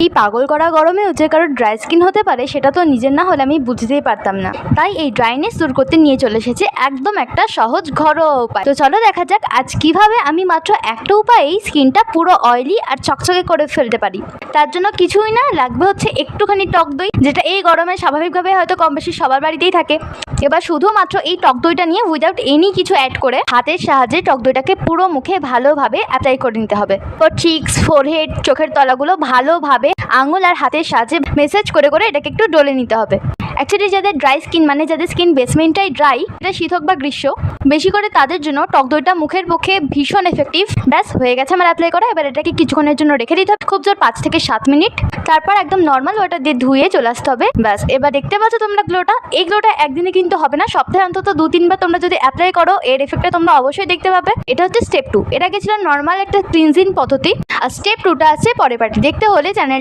এই পাগল করা গরমেও যে কারোর ড্রাই স্কিন হতে পারে সেটা তো নিজের না হলে আমি বুঝতেই পারতাম না। তাই এই ড্রাইনেস দূর করতে নিয়ে চলে এসেছে একদম একটা সহজ ঘরোয়া উপায়। তো চলো দেখা যাক আজ কিভাবে আমি মাত্র একটা উপায়েই স্কিনটা পুরো অয়েলি আর চকচকে করে ফেলতে পারি। তার জন্য কিছুই না, লাগবে হচ্ছে একটুখানি টক দই, যেটা এই গরমে স্বাভাবিকভাবে হয়তো কম বেশি সবার বাড়িতেই থাকে। এবার শুধুমাত্র এই টক দইটা নিয়ে উইদাউট এনি কিছু অ্যাড করে হাতের সাহায্যে টক দইটাকে পুরো মুখে ভালোভাবে অ্যাপ্লাই করে নিতে হবে। তো চিক্স, ফোরহেড, চোখের তলাগুলো ভালোভাবে আঙুল আর হাতের সাহায্যে মেসেজ করে করে এটাকে একটু ডলে নিতে হবে। অ্যাকচুয়ালি যাদের ড্রাই স্কিন, মানে যাদের স্কিন বেসমেন্টটাই ড্রাই, এটা শীত হোক বা গ্রীষ্ম, বেশি করে তাদের জন্য টক দইটা মুখের পক্ষে ভীষণ এফেক্টিভ। ব্যাস হয়ে গেছে আমার অ্যাপ্লাই করা। এবার এটাকে কিছুক্ষণের জন্য রেখে দিতে হবে, খুব জোর 5 থেকে 7 মিনিট। তারপর একদম নর্মাল ওয়াটার দিয়ে ধুয়ে চলে আসতে হবে। ব্যাস এবার দেখতে পাচ্ছ তোমরা গ্লোটা। এই গ্লোটা একদিনে কিন্তু হবে না, সপ্তাহে অন্তত 2-3 বার তোমরা যদি অ্যাপ্লাই করো এর এফেক্টটা তোমরা অবশ্যই দেখতে পাবে। এটা হচ্ছে স্টেপ 2। এটা গেছিল নর্মাল একটা ক্লিনজিং পদ্ধতি, আর স্টেপ 2টা আছে পরের পার্টি। দেখতে হলে চ্যানেলটা